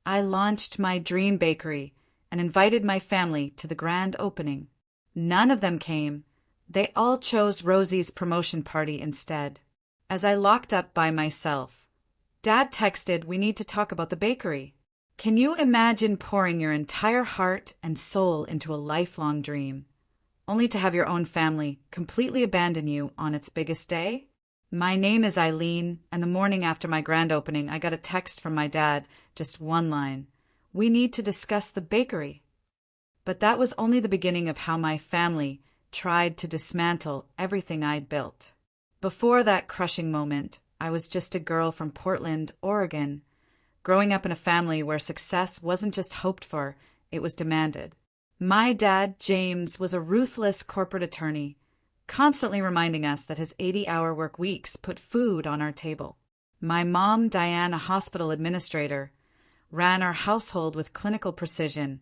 I launched my dream bakery and invited my family to the grand opening. None of them came. They all chose Rosie's promotion party instead. As I locked up by myself, Dad texted, "We need to talk about the bakery." Can you imagine pouring your entire heart and soul into a lifelong dream, only to have your own family completely abandon you on its biggest day? My name is Eileen, and the morning after my grand opening, I got a text from my dad, just one line: "We need to discuss the bakery." But that was only the beginning of how my family tried to dismantle everything I'd built. Before that crushing moment, I was just a girl from Portland, Oregon, growing up in a family where success wasn't just hoped for, it was demanded. My dad, James, was a ruthless corporate attorney, constantly reminding us that his 80-hour work weeks put food on our table. My mom, Diane, a hospital administrator, ran our household with clinical precision,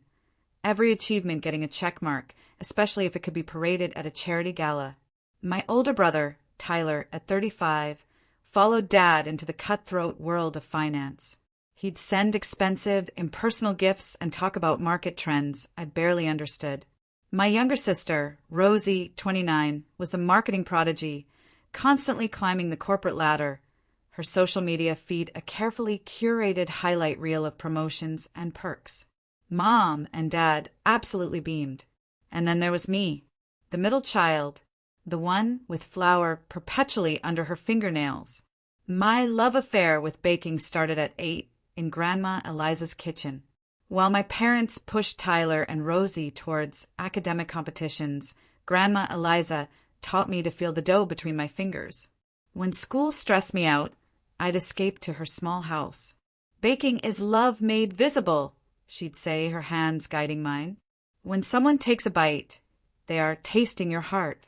every achievement getting a check mark, especially if it could be paraded at a charity gala. My older brother, Tyler, at 35, followed Dad into the cutthroat world of finance. He'd send expensive, impersonal gifts and talk about market trends I barely understood. My younger sister, Rosie, 29, was the marketing prodigy, constantly climbing the corporate ladder, her social media feed a carefully curated highlight reel of promotions and perks. Mom and Dad absolutely beamed. And then there was me, the middle child, the one with flour perpetually under her fingernails. My love affair with baking started at 8 in Grandma Eliza's kitchen. While my parents pushed Tyler and Rosie towards academic competitions, Grandma Eliza taught me to feel the dough between my fingers. When school stressed me out, I'd escape to her small house. "Baking is love made visible," she'd say, her hands guiding mine. "When someone takes a bite, they are tasting your heart."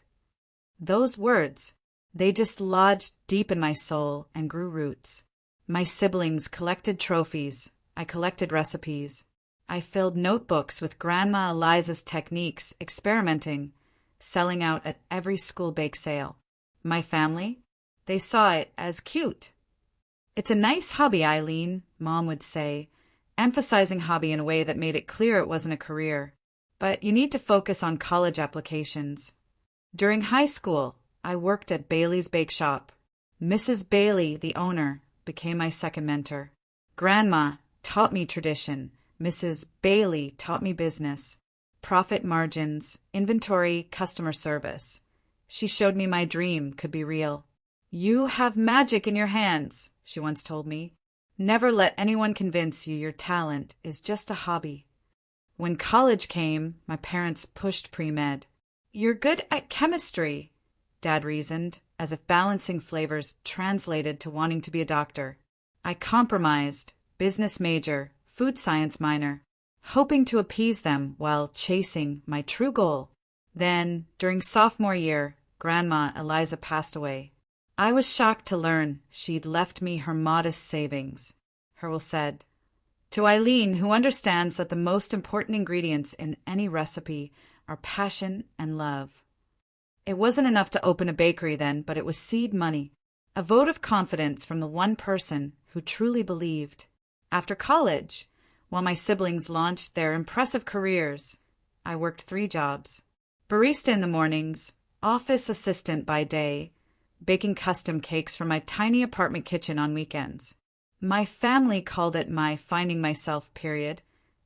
Those words, they just lodged deep in my soul and grew roots. My siblings collected trophies. I collected recipes. I filled notebooks with Grandma Eliza's techniques, experimenting, selling out at every school bake sale. My family, they saw it as cute. "It's a nice hobby, Eileen," Mom would say, emphasizing hobby in a way that made it clear it wasn't a career. "But you need to focus on college applications." During high school, I worked at Bailey's Bake Shop. Mrs. Bailey, the owner, became my second mentor. Grandma taught me tradition. Mrs. Bailey taught me business, profit margins, inventory, customer service. She showed me my dream could be real. "You have magic in your hands," she once told me. "Never let anyone convince you your talent is just a hobby." When college came, my parents pushed pre-med. "You're good at chemistry," Dad reasoned, as if balancing flavors translated to wanting to be a doctor. I compromised, business major, food science minor, hoping to appease them while chasing my true goal. Then, during sophomore year, Grandma Eliza passed away. I was shocked to learn she'd left me her modest savings. Hurrell said, "To Eileen, who understands that the most important ingredients in any recipe are passion and love." It wasn't enough to open a bakery then, but it was seed money, a vote of confidence from the one person who truly believed. After college, while my siblings launched their impressive careers, I worked 3 jobs. Barista in the mornings, office assistant by day, baking custom cakes from my tiny apartment kitchen on weekends. My family called it my finding myself period,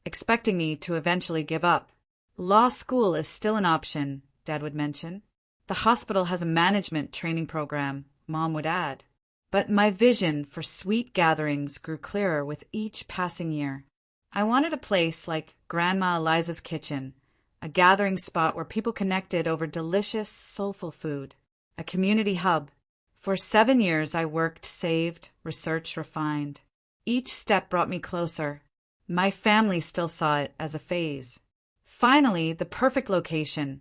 expecting me to eventually give up. "Law school is still an option," Dad would mention. "The hospital has a management training program," Mom would add. But my vision for sweet gatherings grew clearer with each passing year. I wanted a place like Grandma Eliza's kitchen, a gathering spot where people connected over delicious, soulful food, a community hub. For 7 years I worked, saved, researched, refined. Each step brought me closer. My family still saw it as a phase. Finally, the perfect location,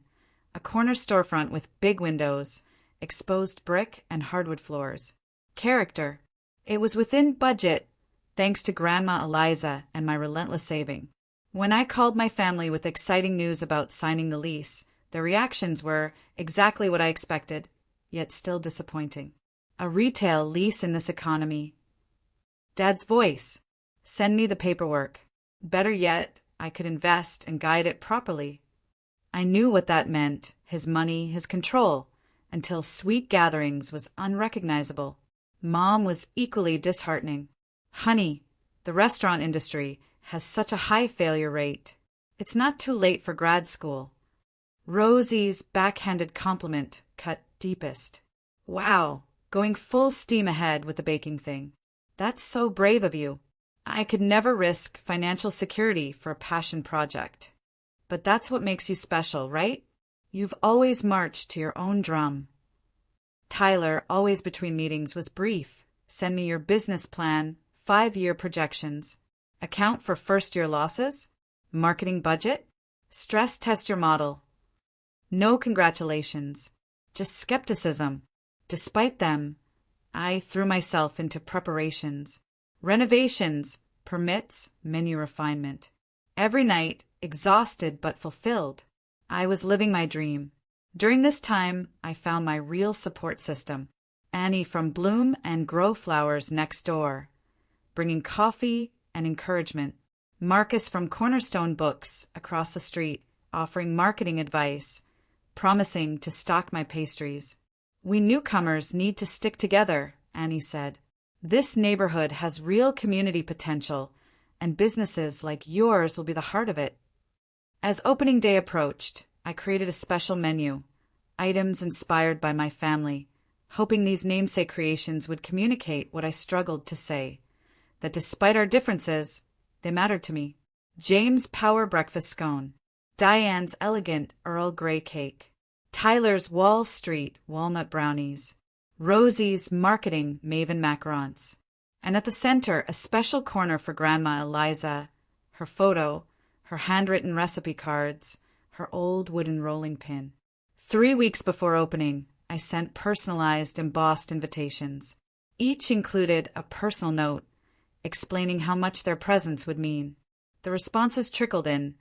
a corner storefront with big windows, exposed brick and hardwood floors. Character. It was within budget, thanks to Grandma Eliza and my relentless saving. When I called my family with exciting news about signing the lease, their reactions were exactly what I expected, yet still disappointing. A retail lease in this economy. Dad's voice, Send me the paperwork. Better yet, I could invest and guide it properly. I knew what that meant, his money, his control, until Sweet Gatherings was unrecognizable. Mom was equally disheartening. Honey, the restaurant industry has such a high failure rate. It's not too late for grad school. Rosie's backhanded compliment cut deepest. Wow, going full steam ahead with the baking thing. That's so brave of you. I could never risk financial security for a passion project. But that's what makes you special, right? You've always marched to your own drum. Tyler, always between meetings, was brief. Send me your business plan, 5-year projections. Account for first-year losses? Marketing budget? Stress test your model. No congratulations, just skepticism. Despite them, I threw myself into preparations. Renovations, permits, menu refinement. Every night, exhausted but fulfilled. I was living my dream. During this time, I found my real support system. Annie from Bloom and Grow Flowers next door, bringing coffee and encouragement. Marcus from Cornerstone Books across the street, offering marketing advice, promising to stock my pastries. We newcomers need to stick together, Annie said. This neighborhood has real community potential, and businesses like yours will be the heart of it. As opening day approached, I created a special menu, items inspired by my family, hoping these namesake creations would communicate what I struggled to say, that despite our differences, they mattered to me. James' Power Breakfast Scone, Diane's Elegant Earl Grey Cake, Tyler's Wall Street Walnut Brownies, Rosie's Marketing Maven Macarons, and at the center a special corner for Grandma Eliza, her photo, her handwritten recipe cards, her old wooden rolling pin. 3 weeks before opening, I sent personalized embossed invitations. Each included a personal note explaining how much their presence would mean. The responses trickled in.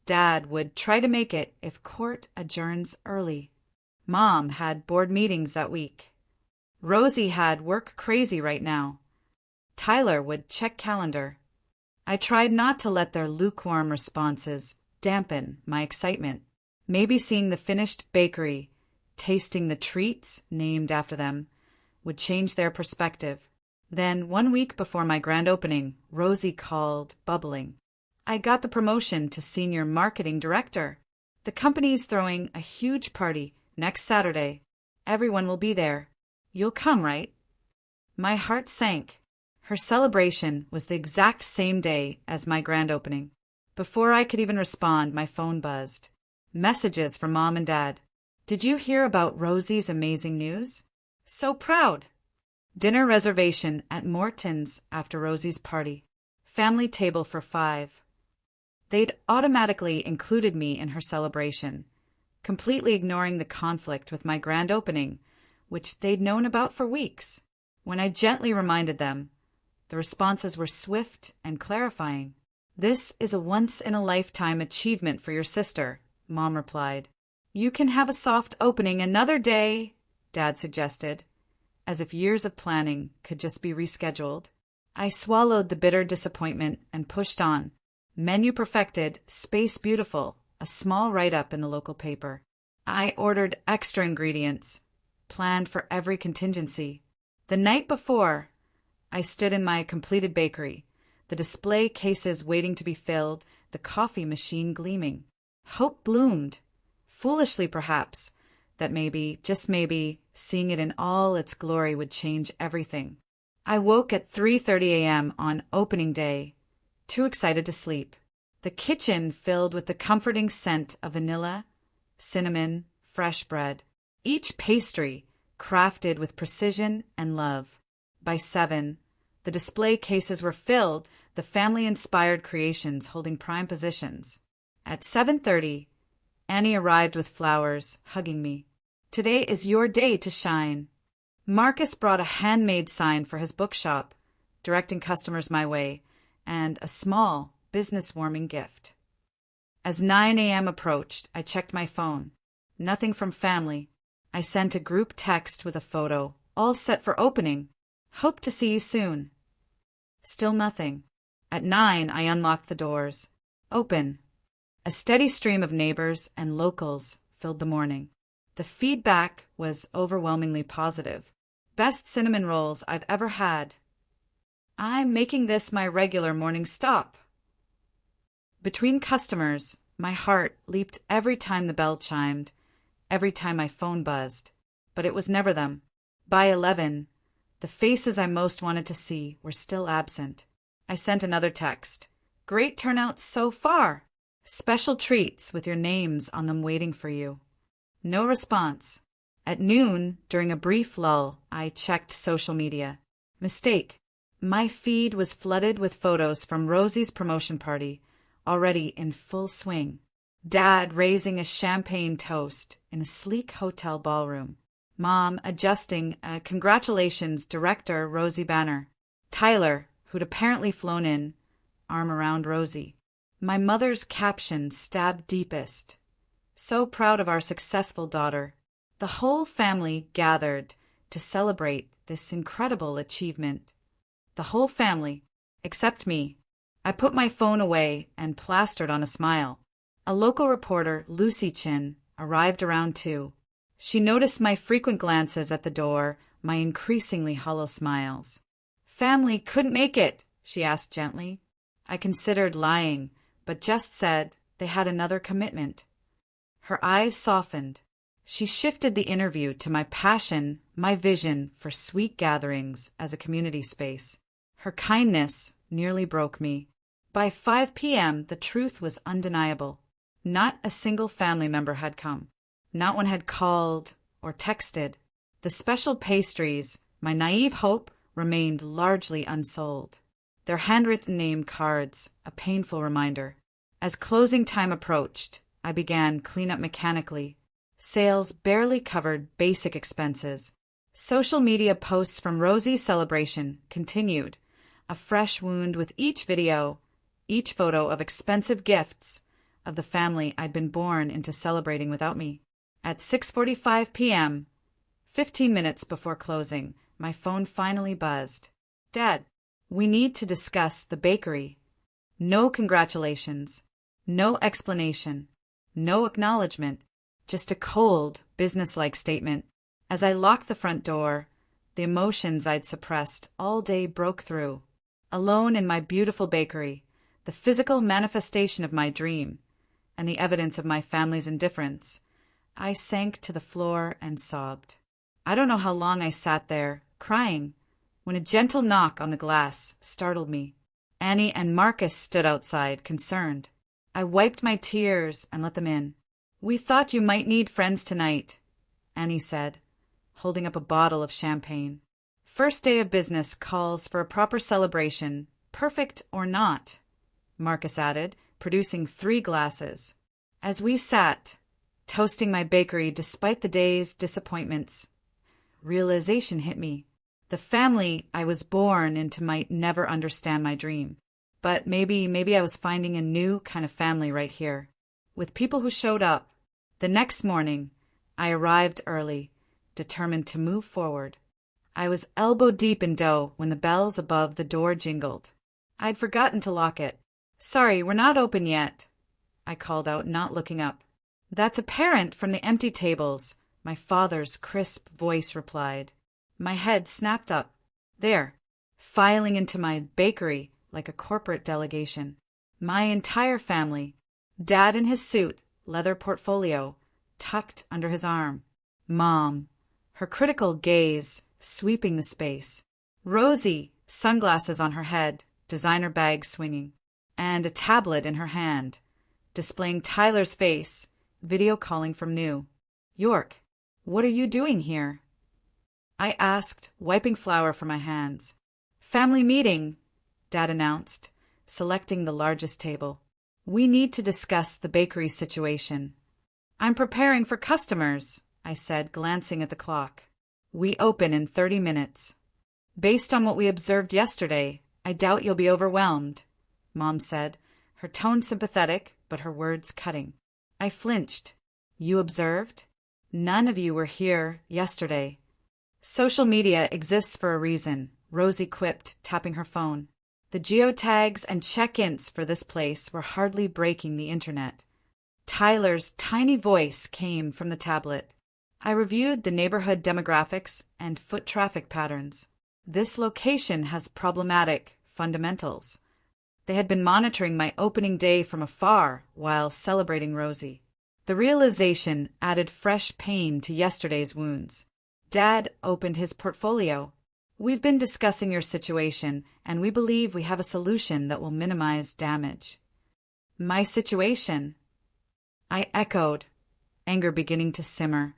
Dad would try to make it if court adjourns early. Mom had board meetings that week. Rosie had work crazy right now. Tyler would check calendar. I tried not to let their lukewarm responses dampen my excitement. Maybe seeing the finished bakery, tasting the treats named after them, would change their perspective. Then, 1 week before my grand opening, Rosie called, bubbling. I got the promotion to senior marketing director. The company's throwing a huge party next Saturday. Everyone will be there. You'll come, right? My heart sank. Her celebration was the exact same day as my grand opening. Before I could even respond, my phone buzzed. Messages from Mom and Dad. Did you hear about Rosie's amazing news? So proud. Dinner reservation at Morton's after Rosie's party. Family table for 5. They'd automatically included me in her celebration, completely ignoring the conflict with my grand opening, which they'd known about for weeks. When I gently reminded them, the responses were swift and clarifying. This is a once-in-a-lifetime achievement for your sister, Mom replied. You can have a soft opening another day, Dad suggested, as if years of planning could just be rescheduled. I swallowed the bitter disappointment and pushed on. Menu perfected, space beautiful, a small write-up in the local paper. I ordered extra ingredients, planned for every contingency. The night before, I stood in my completed bakery, the display cases waiting to be filled, the coffee machine gleaming. Hope bloomed, foolishly perhaps, that maybe, just maybe, seeing it in all its glory would change everything. I woke at 3:30 a.m. on opening day, too excited to sleep. The kitchen filled with the comforting scent of vanilla, cinnamon, fresh bread. Each pastry crafted with precision and love. By 7, the display cases were filled, the family-inspired creations holding prime positions. At 7:30, Annie arrived with flowers, hugging me. Today is your day to shine. Marcus brought a handmade sign for his bookshop, directing customers my way, and a small, business-warming gift. As 9 a.m. approached, I checked my phone. Nothing from family. I sent a group text with a photo, all set for opening. Hope to see you soon. Still nothing. At 9, I unlocked the doors. Open. A steady stream of neighbors and locals filled the morning. The feedback was overwhelmingly positive. Best cinnamon rolls I've ever had. I'm making this my regular morning stop. Between customers, my heart leaped every time the bell chimed, every time my phone buzzed. But it was never them. By 11, the faces I most wanted to see were still absent. I sent another text. Great turnout so far. Special treats with your names on them waiting for you. No response. At noon, during a brief lull, I checked social media. Mistake. My feed was flooded with photos from Rosie's promotion party, already in full swing. Dad raising a champagne toast in a sleek hotel ballroom. Mom adjusting a congratulations director Rosie banner. Tyler, who'd apparently flown in, arm around Rosie. My mother's caption stabbed deepest. So proud of our successful daughter. The whole family gathered to celebrate this incredible achievement. The whole family, except me. I put my phone away and plastered on a smile. A local reporter, Lucy Chin, arrived around 2. She noticed my frequent glances at the door, my increasingly hollow smiles. Family couldn't make it, she asked gently. I considered lying, but just said they had another commitment. Her eyes softened. She shifted the interview to my passion, my vision for sweet gatherings as a community space. Her kindness nearly broke me. By 5 p.m., the truth was undeniable. Not a single family member had come. Not one had called or texted. The special pastries, my naive hope, remained largely unsold. Their handwritten name cards, a painful reminder. As closing time approached, I began cleanup mechanically. Sales barely covered basic expenses. Social media posts from Rosie's celebration continued, a fresh wound with each video, each photo of expensive gifts of the family I'd been born into celebrating without me. At 6:45 p.m., 15 minutes before closing, my phone finally buzzed. Dad, we need to discuss the bakery. No congratulations, no explanation, no acknowledgement, just a cold, businesslike statement. As I locked the front door, the emotions I'd suppressed all day broke through. Alone in my beautiful bakery, the physical manifestation of my dream, and the evidence of my family's indifference, I sank to the floor and sobbed. I don't know how long I sat there, crying, when a gentle knock on the glass startled me. Annie and Marcus stood outside, concerned. I wiped my tears and let them in. We thought you might need friends tonight, Annie said, holding up a bottle of champagne. First day of business calls for a proper celebration, perfect or not, Marcus added, producing 3 glasses. As we sat, toasting my bakery despite the day's disappointments, realization hit me. The family I was born into might never understand my dream. But maybe I was finding a new kind of family right here, with people who showed up. The next morning, I arrived early, determined to move forward. I was elbow deep in dough when the bells above the door jingled. I'd forgotten to lock it. Sorry, we're not open yet, I called out, not looking up. That's apparent from the empty tables, my father's crisp voice replied. My head snapped up. There, filing into my bakery like a corporate delegation. My entire family. Dad in his suit, leather portfolio, tucked under his arm. Mom, her critical gaze sweeping the space. Rosie, sunglasses on her head, designer bag swinging, and a tablet in her hand, displaying Tyler's face, video calling from New York. What are you doing here? I asked, wiping flour from my hands. Family meeting, Dad announced, selecting the largest table. We need to discuss the bakery situation. I'm preparing for customers, I said, glancing at the clock. We open in 30 minutes. Based on what we observed yesterday, I doubt you'll be overwhelmed, Mom said, her tone sympathetic, but her words cutting. I flinched. You observed? None of you were here yesterday. Social media exists for a reason, Rosie quipped, tapping her phone. The geotags and check-ins for this place were hardly breaking the internet. Tyler's tiny voice came from the tablet. I reviewed the neighborhood demographics and foot traffic patterns. This location has problematic fundamentals. They had been monitoring my opening day from afar while celebrating Rosie. The realization added fresh pain to yesterday's wounds. Dad opened his portfolio. We've been discussing your situation, and we believe we have a solution that will minimize damage. My situation? I echoed, anger beginning to simmer.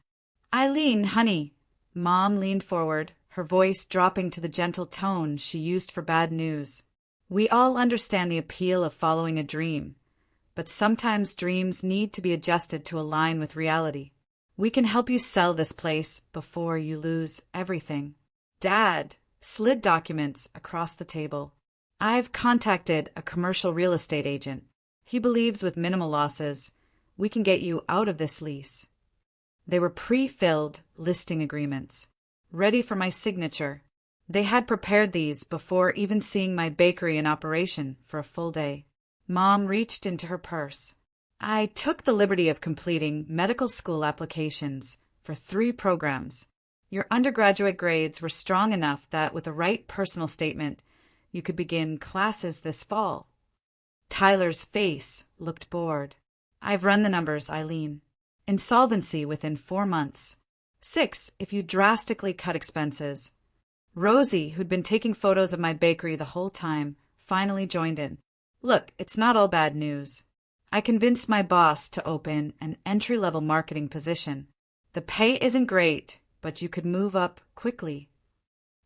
Eileen, honey. Mom leaned forward, her voice dropping to the gentle tone she used for bad news. We all understand the appeal of following a dream, but sometimes dreams need to be adjusted to align with reality. We can help you sell this place before you lose everything. Dad slid documents across the table. I've contacted a commercial real estate agent. He believes with minimal losses, we can get you out of this lease. They were pre-filled listing agreements, ready for my signature. They had prepared these before even seeing my bakery in operation for a full day. Mom reached into her purse. I took the liberty of completing medical school applications for 3 programs. Your undergraduate grades were strong enough that with the right personal statement, you could begin classes this fall. Tyler's face looked bored. I've run the numbers, Eileen. Insolvency within 4 months. 6 if you drastically cut expenses. Rosie, who'd been taking photos of my bakery the whole time, finally joined in. Look, it's not all bad news. I convinced my boss to open an entry-level marketing position. The pay isn't great, but you could move up quickly.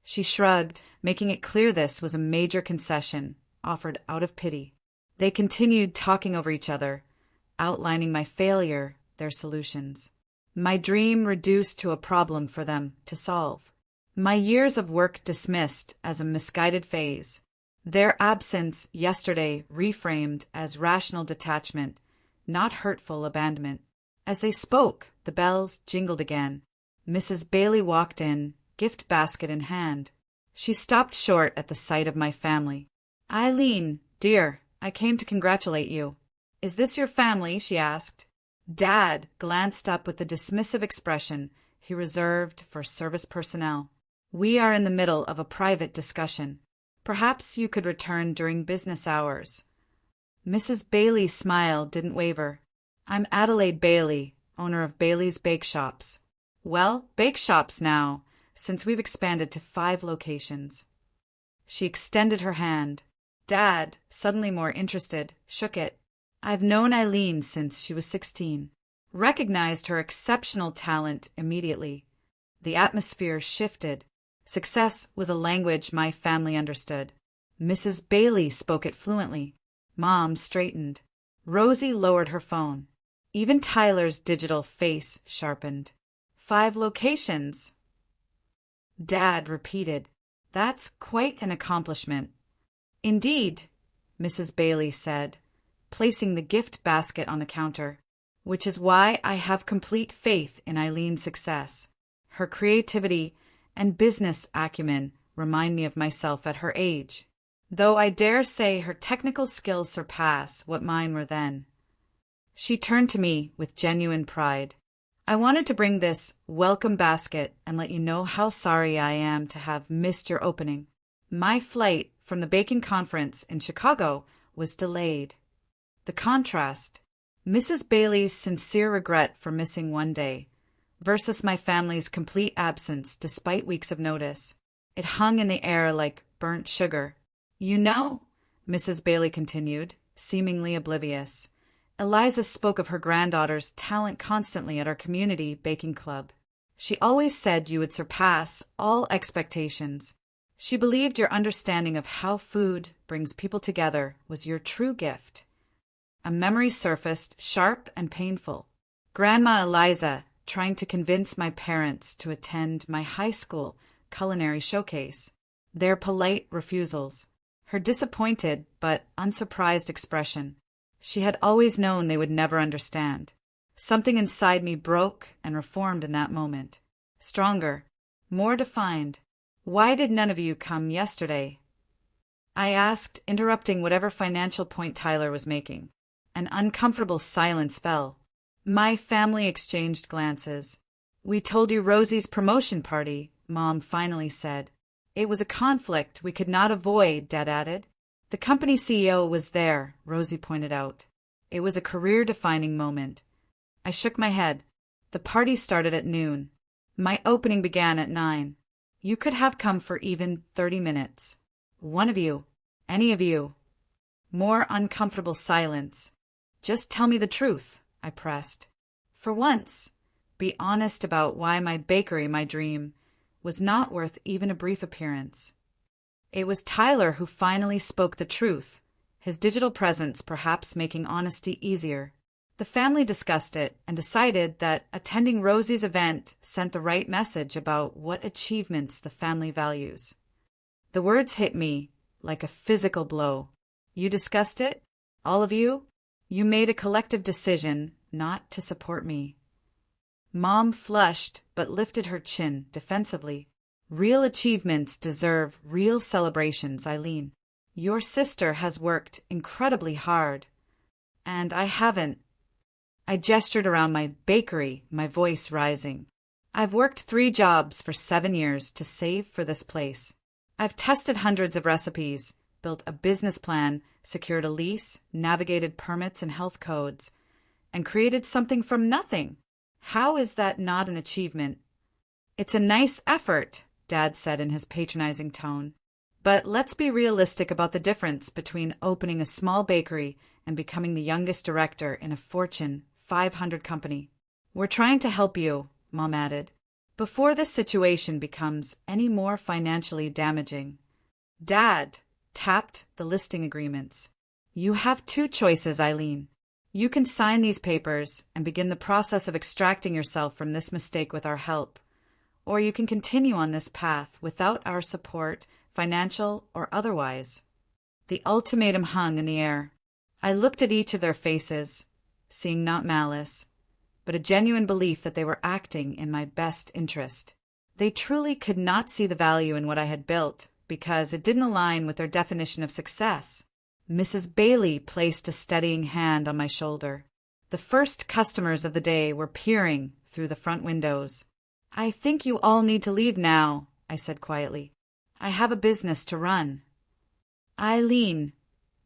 She shrugged, making it clear this was a major concession, offered out of pity. They continued talking over each other, outlining my failure, their solutions. My dream reduced to a problem for them to solve. My years of work dismissed as a misguided phase. Their absence yesterday reframed as rational detachment, not hurtful abandonment. As they spoke, the bells jingled again. Mrs. Bailey walked in, gift basket in hand. She stopped short at the sight of my family. Eileen, dear, I came to congratulate you. Is this your family? She asked. Dad glanced up with the dismissive expression he reserved for service personnel. We are in the middle of a private discussion. Perhaps you could return during business hours. Mrs. Bailey's smile didn't waver. I'm Adelaide Bailey, owner of Bailey's Bake Shops. Well, bake shops now, since we've expanded to 5 locations. She extended her hand. Dad, suddenly more interested, shook it. I've known Eileen since she was 16. Recognized her exceptional talent immediately. The atmosphere shifted. Success was a language my family understood. Mrs. Bailey spoke it fluently. Mom straightened. Rosie lowered her phone. Even Tyler's digital face sharpened. 5 locations. Dad repeated. That's quite an accomplishment. Indeed, Mrs. Bailey said, placing the gift basket on the counter, which is why I have complete faith in Eileen's success. Her creativity and business acumen remind me of myself at her age, though I dare say her technical skills surpass what mine were then. She turned to me with genuine pride. I wanted to bring this welcome basket and let you know how sorry I am to have missed your opening. My flight from the baking conference in Chicago was delayed. The contrast, Mrs. Bailey's sincere regret for missing one day, versus my family's complete absence despite weeks of notice. It hung in the air like burnt sugar. You know, Mrs. Bailey continued, seemingly oblivious, Eliza spoke of her granddaughter's talent constantly at our community baking club. She always said you would surpass all expectations. She believed your understanding of how food brings people together was your true gift. A memory surfaced, sharp and painful. Grandma Eliza trying to convince my parents to attend my high school culinary showcase. Their polite refusals. Her disappointed but unsurprised expression. She had always known they would never understand. Something inside me broke and reformed in that moment. Stronger, more defined. Why did none of you come yesterday? I asked, interrupting whatever financial point Tyler was making. An uncomfortable silence fell. My family exchanged glances. We told you Rosie's promotion party, Mom finally said. It was a conflict we could not avoid, Dad added. The company CEO was there, Rosie pointed out. It was a career-defining moment. I shook my head. The party started at noon. My opening began at 9. You could have come for even 30 minutes. One of you. Any of you. More uncomfortable silence. Just tell me the truth, I pressed. For once, be honest about why my bakery, my dream, was not worth even a brief appearance. It was Tyler who finally spoke the truth, his digital presence perhaps making honesty easier. The family discussed it and decided that attending Rosie's event sent the right message about what achievements the family values. The words hit me like a physical blow. You discussed it? All of you? You made a collective decision not to support me. Mom flushed but lifted her chin defensively. Real achievements deserve real celebrations, Eileen. Your sister has worked incredibly hard. And I haven't. I gestured around my bakery, my voice rising. I've worked 3 jobs for 7 years to save for this place. I've tested hundreds of recipes, built a business plan, secured a lease, navigated permits and health codes, and created something from nothing. How is that not an achievement? It's a nice effort, Dad said in his patronizing tone. But let's be realistic about the difference between opening a small bakery and becoming the youngest director in a Fortune 500 company. We're trying to help you, Mom added, before this situation becomes any more financially damaging. Dad tapped the listing agreements. You have 2 choices, Eileen. You can sign these papers and begin the process of extracting yourself from this mistake with our help. Or you can continue on this path without our support, financial or otherwise. The ultimatum hung in the air. I looked at each of their faces, seeing not malice, but a genuine belief that they were acting in my best interest. They truly could not see the value in what I had built because it didn't align with their definition of success. Mrs. Bailey placed a steadying hand on my shoulder. The first customers of the day were peering through the front windows. I think you all need to leave now, I said quietly. I have a business to run. Eileen,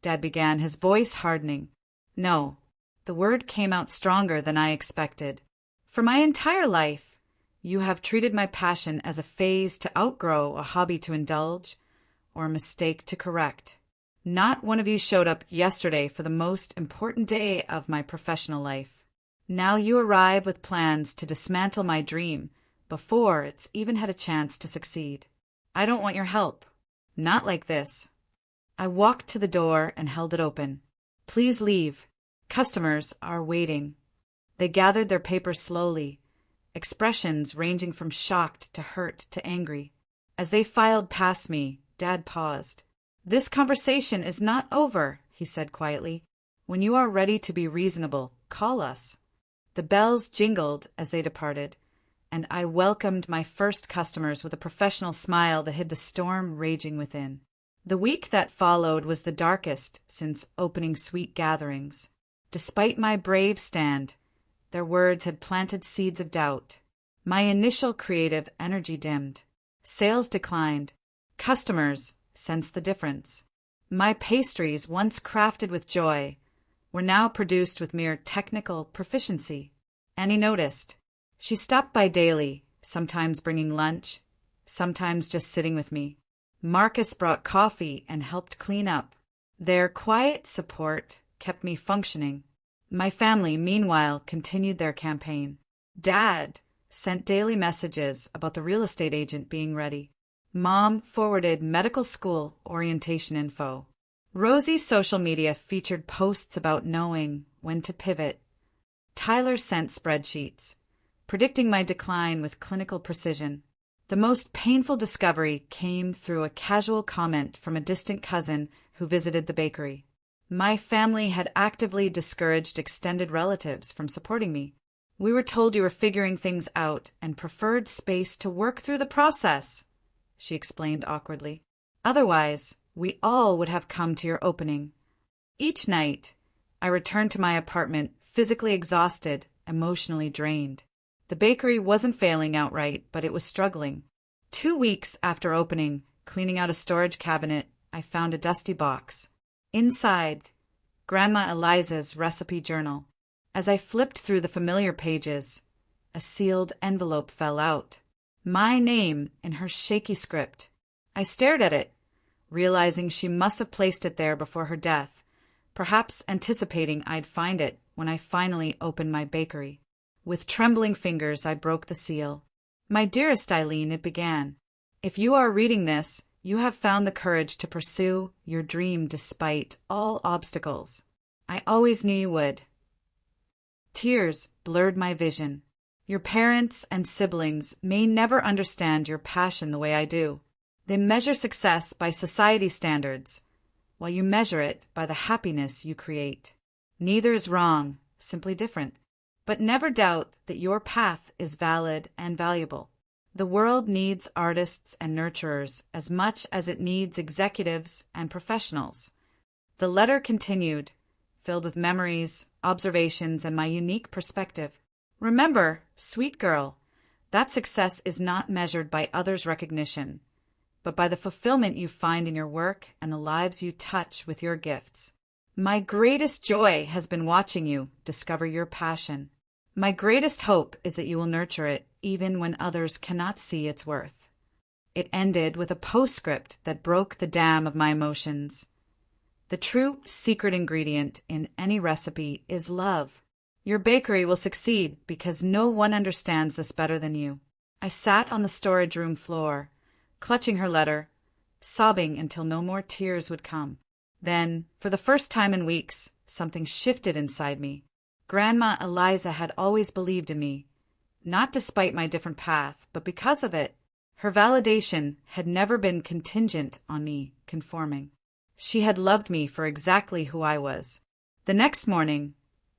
Dad began, his voice hardening. No, the word came out stronger than I expected. For my entire life, you have treated my passion as a phase to outgrow, a hobby to indulge, or a mistake to correct. Not one of you showed up yesterday for the most important day of my professional life. Now you arrive with plans to dismantle my dream before it's even had a chance to succeed. I don't want your help. Not like this. I walked to the door and held it open. Please leave. Customers are waiting. They gathered their papers slowly, expressions ranging from shocked to hurt to angry. As they filed past me, Dad paused. This conversation is not over, he said quietly. When you are ready to be reasonable, call us. The bells jingled as they departed, and I welcomed my first customers with a professional smile that hid the storm raging within. The week that followed was the darkest since opening sweet gatherings. Despite my brave stand, their words had planted seeds of doubt. My initial creative energy dimmed. Sales declined. Customers sensed the difference. My pastries, once crafted with joy, were now produced with mere technical proficiency. Annie noticed. She stopped by daily, sometimes bringing lunch, sometimes just sitting with me. Marcus brought coffee and helped clean up. Their quiet support kept me functioning. My family, meanwhile, continued their campaign. Dad sent daily messages about the real estate agent being ready. Mom forwarded medical school orientation info. Rosie's social media featured posts about knowing when to pivot. Tyler sent spreadsheets, predicting my decline with clinical precision. The most painful discovery came through a casual comment from a distant cousin who visited the bakery. My family had actively discouraged extended relatives from supporting me. We were told you were figuring things out and preferred space to work through the process, she explained awkwardly. Otherwise, we all would have come to your opening. Each night, I returned to my apartment physically exhausted, emotionally drained. The bakery wasn't failing outright, but it was struggling. 2 weeks after opening, cleaning out a storage cabinet, I found a dusty box. Inside, Grandma Eliza's recipe journal. As I flipped through the familiar pages, a sealed envelope fell out. My name in her shaky script. I stared at it, realizing she must have placed it there before her death, perhaps anticipating I'd find it when I finally opened my bakery. With trembling fingers, I broke the seal. My dearest Eileen, it began. If you are reading this, you have found the courage to pursue your dream despite all obstacles. I always knew you would. Tears blurred my vision. Your parents and siblings may never understand your passion the way I do. They measure success by society standards, while you measure it by the happiness you create. Neither is wrong, simply different. But never doubt that your path is valid and valuable. The world needs artists and nurturers as much as it needs executives and professionals. The letter continued, filled with memories, observations, and my unique perspective. Remember, sweet girl, that success is not measured by others' recognition, but by the fulfillment you find in your work and the lives you touch with your gifts. My greatest joy has been watching you discover your passion. My greatest hope is that you will nurture it even when others cannot see its worth. It ended with a postscript that broke the dam of my emotions. The true secret ingredient in any recipe is love. Your bakery will succeed because no one understands this better than you. I sat on the storage room floor, clutching her letter, sobbing until no more tears would come. Then, for the first time in weeks, something shifted inside me. Grandma Eliza had always believed in me, not despite my different path, but because of it. Her validation had never been contingent on me conforming. She had loved me for exactly who I was. The next morning,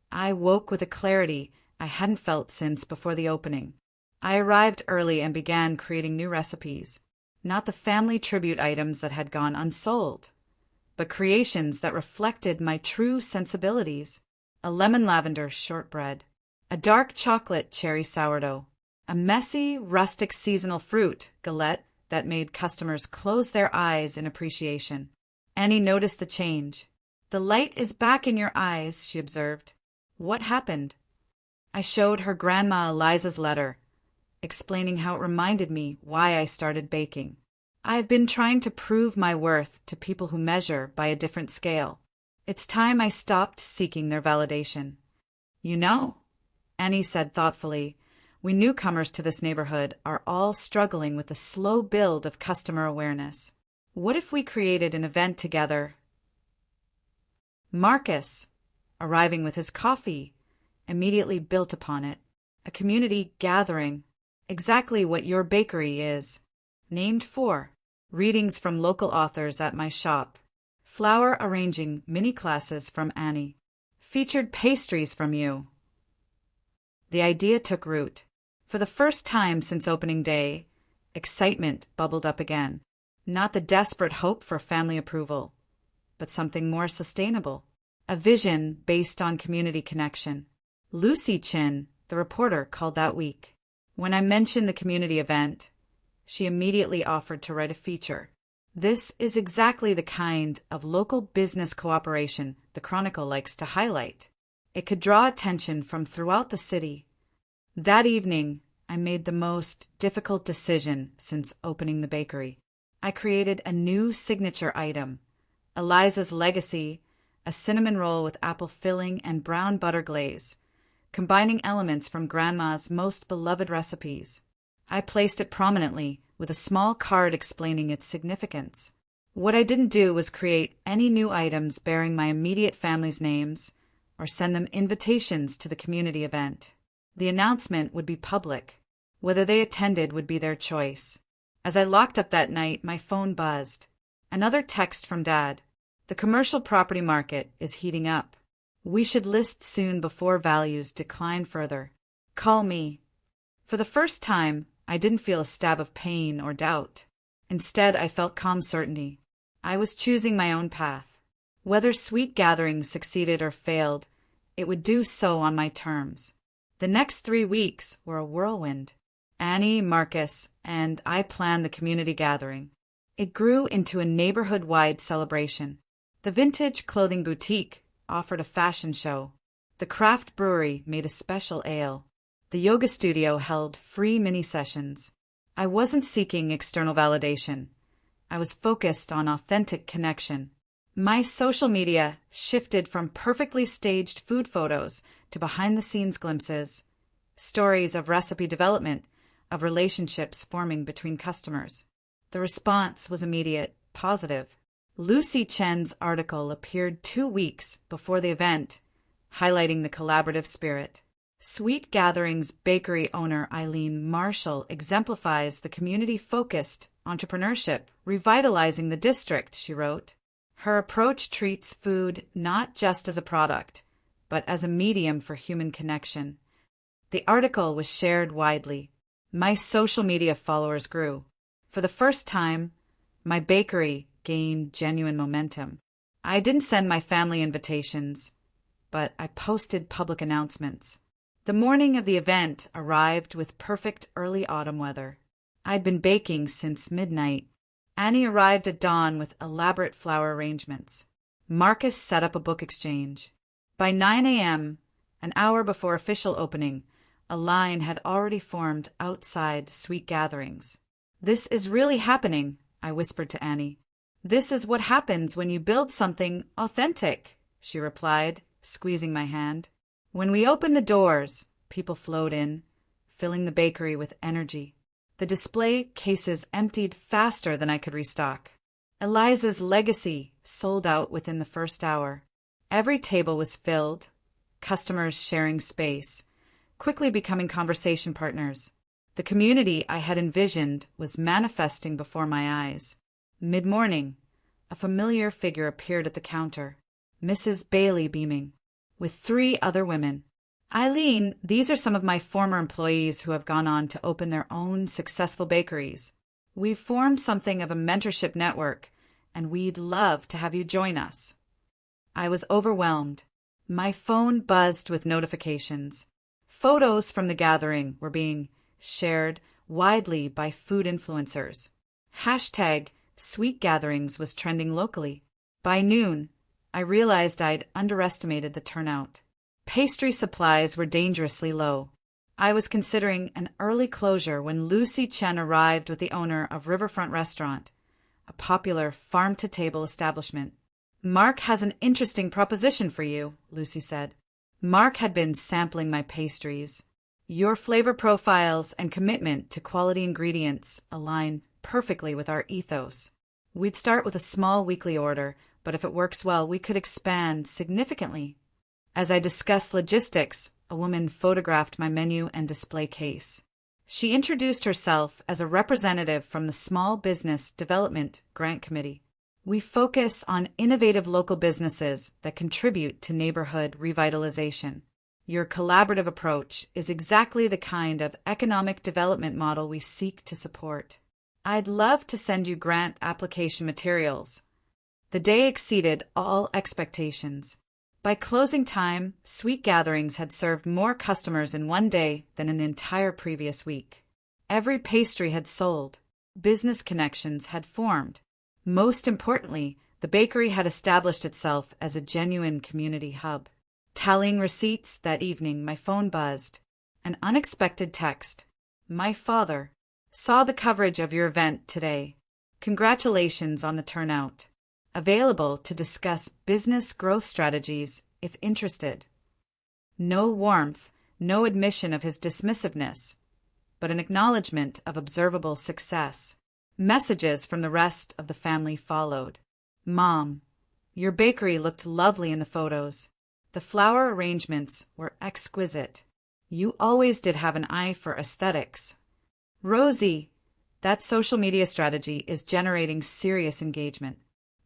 I woke with a clarity I hadn't felt since before the opening. I arrived early and began creating new recipes, not the family tribute items that had gone unsold, but creations that reflected my true sensibilities. A lemon lavender shortbread, a dark chocolate cherry sourdough, a messy, rustic seasonal fruit galette that made customers close their eyes in appreciation. Annie noticed the change. "The light is back in your eyes," she observed. "What happened?" I showed her Grandma Eliza's letter, explaining how it reminded me why I started baking. I've been trying to prove my worth to people who measure by a different scale. It's time I stopped seeking their validation. "You know," Annie said thoughtfully, "we newcomers to this neighborhood are all struggling with the slow build of customer awareness. What if we created an event together?" Marcus, arriving with his coffee, immediately built upon it. A community gathering, exactly what your bakery is. Named for readings from local authors at my shop. Flower arranging mini classes from Annie. Featured pastries from you. The idea took root. For the first time since opening day, excitement bubbled up again. Not the desperate hope for family approval, but something more sustainable. A vision based on community connection. Lucy Chin, the reporter, called that week. When I mentioned the community event, she immediately offered to write a feature. This is exactly the kind of local business cooperation the Chronicle likes to highlight. It could draw attention from throughout the city. That evening, I made the most difficult decision since opening the bakery. I created a new signature item, Eliza's Legacy, a cinnamon roll with apple filling and brown butter glaze, combining elements from Grandma's most beloved recipes. I placed it prominently, with a small card explaining its significance. What I didn't do was create any new items bearing my immediate family's names or send them invitations to the community event. The announcement would be public. Whether they attended would be their choice. As I locked up that night, my phone buzzed. Another text from Dad. "The commercial property market is heating up. We should list soon before values decline further. Call me." For the first time, I didn't feel a stab of pain or doubt. Instead, I felt calm certainty. I was choosing my own path. Whether Sweet Gatherings succeeded or failed, it would do so on my terms. The next 3 weeks were a whirlwind. Annie, Marcus, and I planned the community gathering. It grew into a neighborhood-wide celebration. The vintage clothing boutique offered a fashion show. The craft brewery made a special ale. The yoga studio held free mini-sessions. I wasn't seeking external validation. I was focused on authentic connection. My social media shifted from perfectly staged food photos to behind-the-scenes glimpses, stories of recipe development, of relationships forming between customers. The response was immediate, positive. Lucy Chen's article appeared 2 weeks before the event, highlighting the collaborative spirit. Sweet Gatherings bakery owner Eileen Marshall exemplifies the community-focused entrepreneurship, revitalizing the district, she wrote. Her approach treats food not just as a product, but as a medium for human connection. The article was shared widely. My social media followers grew. For the first time, my bakery gained genuine momentum. I didn't send my family invitations, but I posted public announcements. The morning of the event arrived with perfect early autumn weather. I'd been baking since midnight. Annie arrived at dawn with elaborate flower arrangements. Marcus set up a book exchange. By 9 a.m., an hour before official opening, a line had already formed outside Sweet Gatherings. "This is really happening," I whispered to Annie. "This is what happens when you build something authentic," she replied, squeezing my hand. When we opened the doors, people flowed in, filling the bakery with energy. The display cases emptied faster than I could restock. Eliza's legacy sold out within the first hour. Every table was filled, customers sharing space, quickly becoming conversation partners. The community I had envisioned was manifesting before my eyes. Mid-morning, a familiar figure appeared at the counter, Mrs. Bailey beaming, with 3 other women. "Eileen, these are some of my former employees who have gone on to open their own successful bakeries. We've formed something of a mentorship network, and we'd love to have you join us." I was overwhelmed. My phone buzzed with notifications. Photos from the gathering were being shared widely by food influencers. #Sweet Gatherings was trending locally. By noon, I realized I'd underestimated the turnout. Pastry supplies were dangerously low. I was considering an early closure when Lucy Chen arrived with the owner of Riverfront Restaurant, a popular farm-to-table establishment. "Mark has an interesting proposition for you," Lucy said. Mark had been sampling my pastries. "Your flavor profiles and commitment to quality ingredients align perfectly with our ethos. We'd start with a small weekly order, but if it works well, we could expand significantly." As I discussed logistics, a woman photographed my menu and display case. She introduced herself as a representative from the Small Business Development Grant Committee. "We focus on innovative local businesses that contribute to neighborhood revitalization. Your collaborative approach is exactly the kind of economic development model we seek to support. I'd love to send you grant application materials." The day exceeded all expectations. By closing time, Sweet Gatherings had served more customers in one day than in the entire previous week. Every pastry had sold. Business connections had formed. Most importantly, the bakery had established itself as a genuine community hub. Tallying receipts that evening, my phone buzzed. An unexpected text. "My father saw the coverage of your event today. Congratulations on the turnout. Available to discuss business growth strategies if interested." No warmth, no admission of his dismissiveness, but an acknowledgement of observable success. Messages from the rest of the family followed. "Mom, your bakery looked lovely in the photos. The flower arrangements were exquisite. You always did have an eye for aesthetics. Rosie, that social media strategy is generating serious engagement.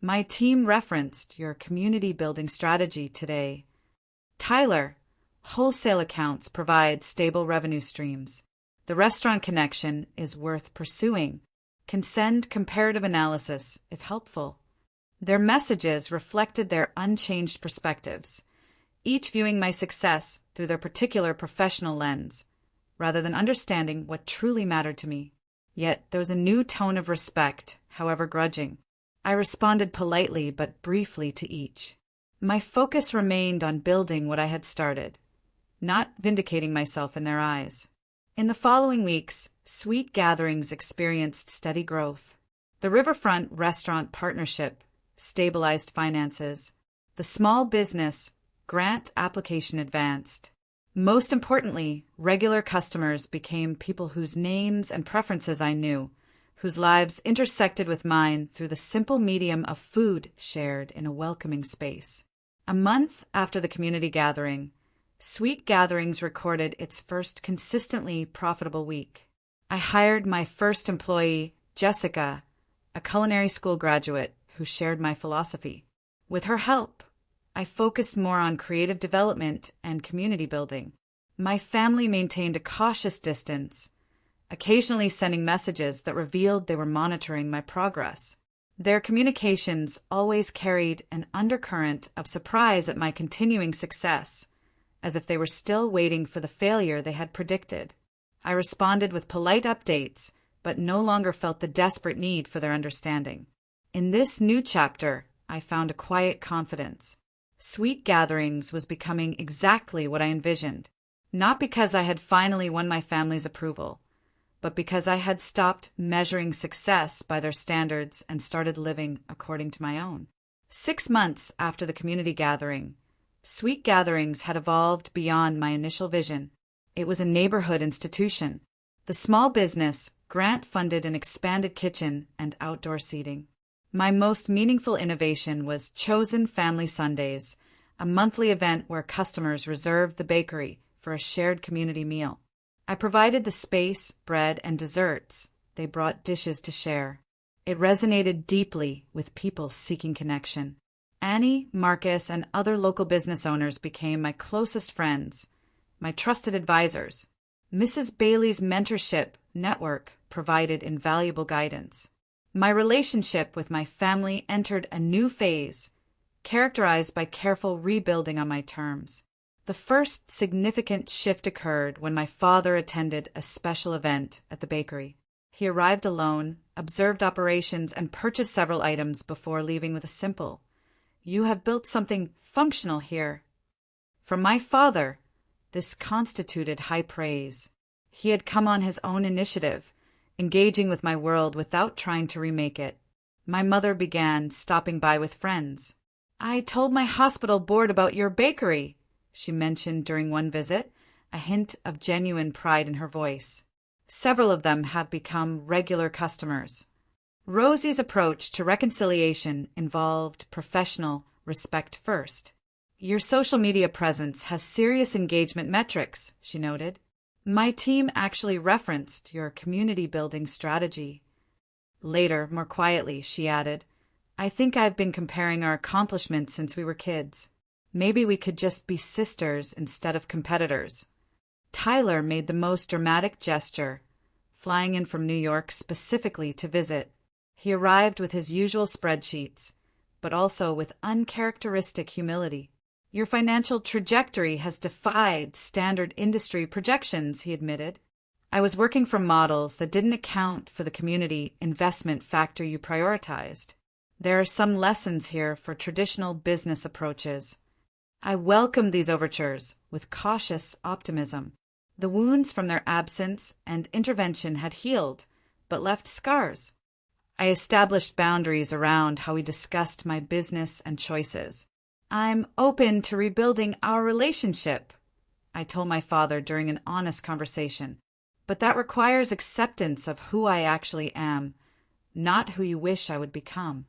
My team referenced your community building strategy today. Tyler, wholesale accounts provide stable revenue streams. The restaurant connection is worth pursuing. Can send comparative analysis if helpful." Their messages reflected their unchanged perspectives, each viewing my success through their particular professional lens, rather than understanding what truly mattered to me. Yet there was a new tone of respect, however grudging. I responded politely but briefly to each. My focus remained on building what I had started, not vindicating myself in their eyes. In the following weeks, Sweet Gatherings experienced steady growth. The Riverfront Restaurant Partnership stabilized finances. The small business grant application advanced. Most importantly, regular customers became people whose names and preferences I knew, whose lives intersected with mine through the simple medium of food shared in a welcoming space. A month after the community gathering, Sweet Gatherings recorded its first consistently profitable week. I hired my first employee, Jessica, a culinary school graduate who shared my philosophy. With her help, I focused more on creative development and community building. My family maintained a cautious distance, occasionally sending messages that revealed they were monitoring my progress. Their communications always carried an undercurrent of surprise at my continuing success, as if they were still waiting for the failure they had predicted. I responded with polite updates, but no longer felt the desperate need for their understanding. In this new chapter, I found a quiet confidence. Sweet Gatherings was becoming exactly what I envisioned, not because I had finally won my family's approval, but because I had stopped measuring success by their standards and started living according to my own. 6 months after the community gathering, Sweet Gatherings had evolved beyond my initial vision. It was a neighborhood institution. The small business grant-funded an expanded kitchen and outdoor seating. My most meaningful innovation was Chosen Family Sundays, a monthly event where customers reserved the bakery for a shared community meal. I provided the space, bread, and desserts. They brought dishes to share. It resonated deeply with people seeking connection. Annie, Marcus, and other local business owners became my closest friends, my trusted advisors. Mrs. Bailey's mentorship network provided invaluable guidance. My relationship with my family entered a new phase, characterized by careful rebuilding on my terms. The first significant shift occurred when my father attended a special event at the bakery. He arrived alone, observed operations, and purchased several items before leaving with a simple, "You have built something functional here." For my father, this constituted high praise. He had come on his own initiative, engaging with my world without trying to remake it. My mother began stopping by with friends. "I told my hospital board about your bakery," she mentioned during one visit, a hint of genuine pride in her voice. Several of them have become regular customers. Rosie's approach to reconciliation involved professional respect first. "Your social media presence has serious engagement metrics," she noted. "My team actually referenced your community-building strategy." Later, more quietly, she added, "I think I've been comparing our accomplishments since we were kids. Maybe we could just be sisters instead of competitors." Tyler made the most dramatic gesture, flying in from New York specifically to visit. He arrived with his usual spreadsheets, but also with uncharacteristic humility. "Your financial trajectory has defied standard industry projections," he admitted. "I was working from models that didn't account for the community investment factor you prioritized. There are some lessons here for traditional business approaches." I welcomed these overtures with cautious optimism. The wounds from their absence and intervention had healed, but left scars. I established boundaries around how we discussed my business and choices. "I'm open to rebuilding our relationship," I told my father during an honest conversation. "But that requires acceptance of who I actually am, not who you wish I would become."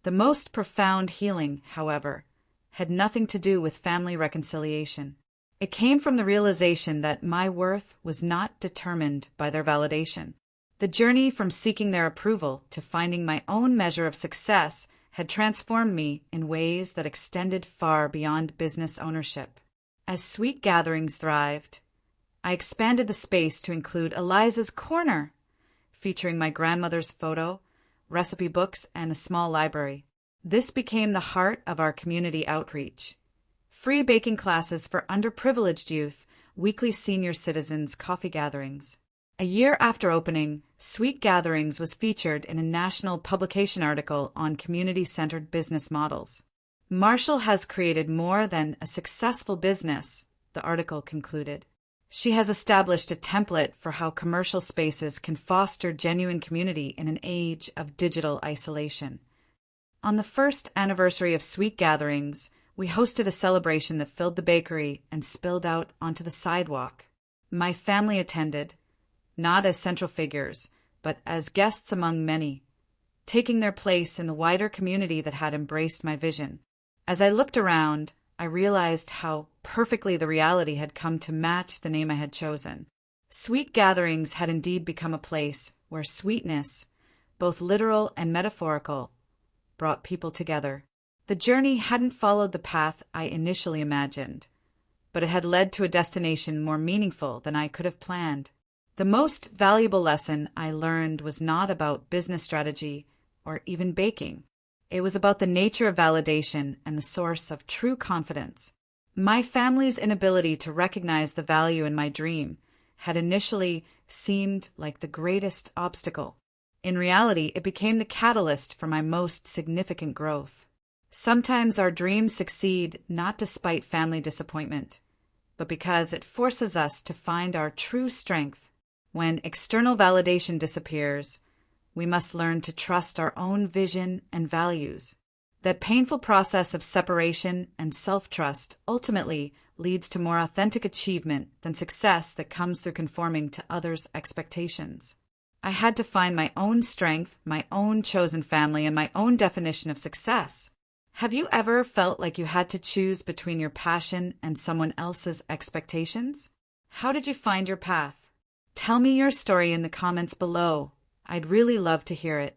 The most profound healing, however, had nothing to do with family reconciliation. It came from the realization that my worth was not determined by their validation. The journey from seeking their approval to finding my own measure of success had transformed me in ways that extended far beyond business ownership. As Sweet Gatherings thrived, I expanded the space to include Eliza's Corner, featuring my grandmother's photo, recipe books, and a small library. This became the heart of our community outreach. Free baking classes for underprivileged youth, weekly senior citizens coffee gatherings. A year after opening, Sweet Gatherings was featured in a national publication article on community-centered business models. Marshall has created more than a successful business, the article concluded. She has established a template for how commercial spaces can foster genuine community in an age of digital isolation. On the first anniversary of Sweet Gatherings, we hosted a celebration that filled the bakery and spilled out onto the sidewalk. My family attended, not as central figures, but as guests among many, taking their place in the wider community that had embraced my vision. As I looked around, I realized how perfectly the reality had come to match the name I had chosen. Sweet Gatherings had indeed become a place where sweetness, both literal and metaphorical, brought people together. The journey hadn't followed the path I initially imagined, but it had led to a destination more meaningful than I could have planned. The most valuable lesson I learned was not about business strategy or even baking. It was about the nature of validation and the source of true confidence. My family's inability to recognize the value in my dream had initially seemed like the greatest obstacle. In reality, it became the catalyst for my most significant growth. Sometimes our dreams succeed not despite family disappointment, but because it forces us to find our true strength. When external validation disappears, we must learn to trust our own vision and values. That painful process of separation and self-trust ultimately leads to more authentic achievement than success that comes through conforming to others' expectations. I had to find my own strength, my own chosen family, and my own definition of success. Have you ever felt like you had to choose between your passion and someone else's expectations? How did you find your path? Tell me your story in the comments below. I'd really love to hear it.